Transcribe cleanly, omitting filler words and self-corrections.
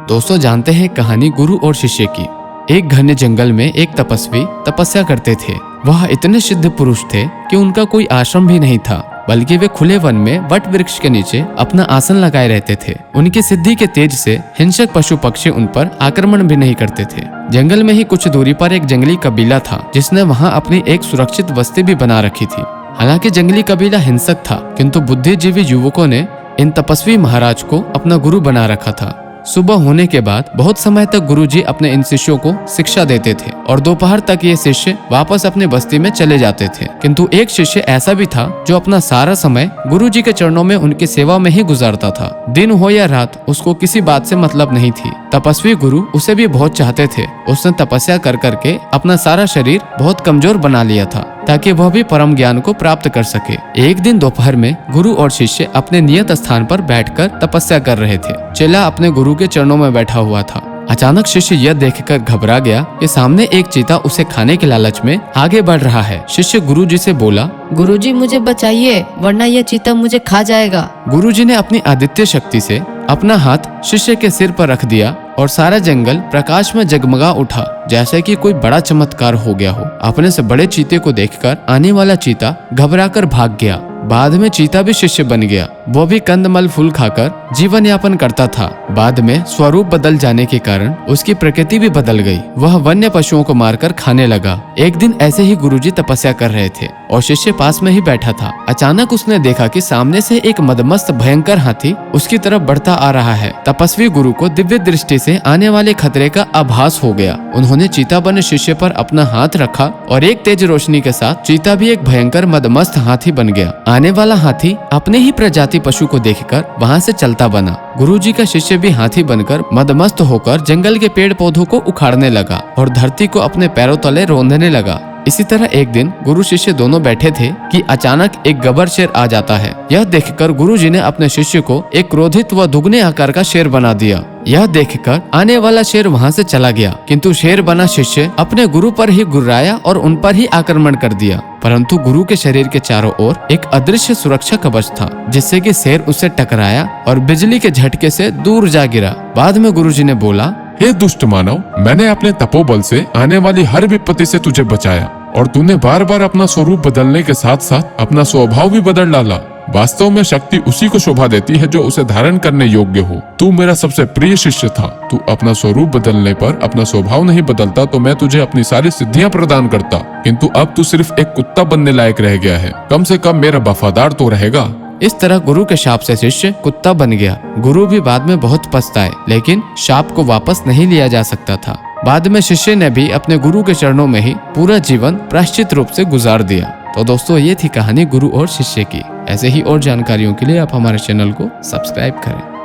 दोस्तों जानते हैं कहानी गुरु और शिष्य की। एक घने जंगल में एक तपस्वी तपस्या करते थे। वह इतने सिद्ध पुरुष थे कि उनका कोई आश्रम भी नहीं था, बल्कि वे खुले वन में वट वृक्ष के नीचे अपना आसन लगाए रहते थे। उनकी सिद्धि के तेज से हिंसक पशु पक्षी उन पर आक्रमण भी नहीं करते थे। जंगल में ही कुछ दूरी पर एक जंगली कबीला था, जिसने वहाँ अपनी एक सुरक्षित बस्ती भी बना रखी थी। हालांकि जंगली कबीला हिंसक था, किंतु बुद्धिजीवी युवकों ने इन तपस्वी महाराज को अपना गुरु बना रखा था। सुबह होने के बाद बहुत समय तक गुरुजी अपने इन शिष्यों को शिक्षा देते थे और दोपहर तक ये शिष्य वापस अपनी बस्ती में चले जाते थे। किंतु एक शिष्य ऐसा भी था जो अपना सारा समय गुरुजी के चरणों में उनकी सेवा में ही गुजारता था। दिन हो या रात उसको किसी बात से मतलब नहीं थी। तपस्वी गुरु उसे भी बहुत चाहते थे। उसने तपस्या कर करके अपना सारा शरीर बहुत कमजोर बना लिया था, ताकि वह भी परम ज्ञान को प्राप्त कर सके। एक दिन दोपहर में गुरु और शिष्य अपने नियत स्थान पर बैठकर तपस्या कर रहे थे। चेला अपने गुरु के चरणों में बैठा हुआ था। अचानक शिष्य यह देखकर घबरा गया कि सामने एक चीता उसे खाने के लालच में आगे बढ़ रहा है। शिष्य गुरुजी से बोला, गुरुजी मुझे बचाइए, वरना यह चीता मुझे खा जाएगा। गुरुजी ने अपनी आदित्य शक्ति से अपना हाथ शिष्य के सिर पर रख दिया और सारा जंगल प्रकाश में जगमगा उठा, जैसे कि कोई बड़ा चमत्कार हो गया हो। अपने से बड़े चीते को देखकर आने वाला चीता घबराकर भाग गया। बाद में चीता भी शिष्य बन गया। वो भी कंदमल फूल खाकर जीवन यापन करता था। बाद में स्वरूप बदल जाने के कारण उसकी प्रकृति भी बदल गई। वह वन्य पशुओं को मारकर खाने लगा। एक दिन ऐसे ही गुरुजी तपस्या कर रहे थे और शिष्य पास में ही बैठा था। अचानक उसने देखा कि सामने से एक मदमस्त भयंकर हाथी उसकी तरफ बढ़ता आ रहा है। तपस्वी गुरु को दिव्य दृष्टि से आने वाले खतरे का आभास हो गया। उन्होंने चीता बने शिष्य पर अपना हाथ रखा और एक तेज रोशनी के साथ चीता भी एक भयंकर मदमस्त हाथी बन गया। आने वाला हाथी अपने ही प्रजाति पशु को देखकर वहाँ से चलता बना। गुरुजी का शिष्य भी हाथी बनकर मदमस्त होकर जंगल के पेड़ पौधों को उखाड़ने लगा और धरती को अपने पैरों तले रौंदने लगा। इसी तरह एक दिन गुरु शिष्य दोनों बैठे थे कि अचानक एक गब्बर शेर आ जाता है। यह देखकर गुरुजी ने अपने शिष्य को एक क्रोधित व दुगने आकार का शेर बना दिया। यह देखकर आने वाला शेर वहां से चला गया, किंतु शेर बना शिष्य अपने गुरु पर ही गुर्राया और उन पर ही आक्रमण कर दिया। परंतु गुरु के शरीर के चारों ओर एक अदृश्य सुरक्षा कवच था, जिससे कि शेर उससे टकराया और बिजली के झटके से दूर जा गिरा। बाद में गुरुजी ने बोला, हे दुष्ट मानव, मैंने अपने तपोबल से आने वाली हर विपत्ति से तुझे बचाया और तूने बार बार अपना स्वरूप बदलने के साथ साथ अपना स्वभाव भी बदल डाला। वास्तव में शक्ति उसी को शोभा देती है जो उसे धारण करने योग्य हो। तू मेरा सबसे प्रिय शिष्य था। तू अपना स्वरूप बदलने पर अपना स्वभाव नहीं बदलता तो मैं तुझे अपनी सारी सिद्धियां प्रदान करता, किंतु अब तू सिर्फ एक कुत्ता बनने लायक रह गया है। कम से कम मेरा वफादार तो रहेगा। इस तरह गुरु के शाप से शिष्य कुत्ता बन गया। गुरु भी बाद में बहुत पछताए, लेकिन शाप को वापस नहीं लिया जा सकता था। बाद में शिष्य ने भी अपने गुरु के चरणों में ही पूरा जीवन प्रायश्चित रूप से गुजार दिया। तो दोस्तों ये थी कहानी गुरु और शिष्य की। ऐसे ही और जानकारियों के लिए आप हमारे चैनल को सब्सक्राइब करें।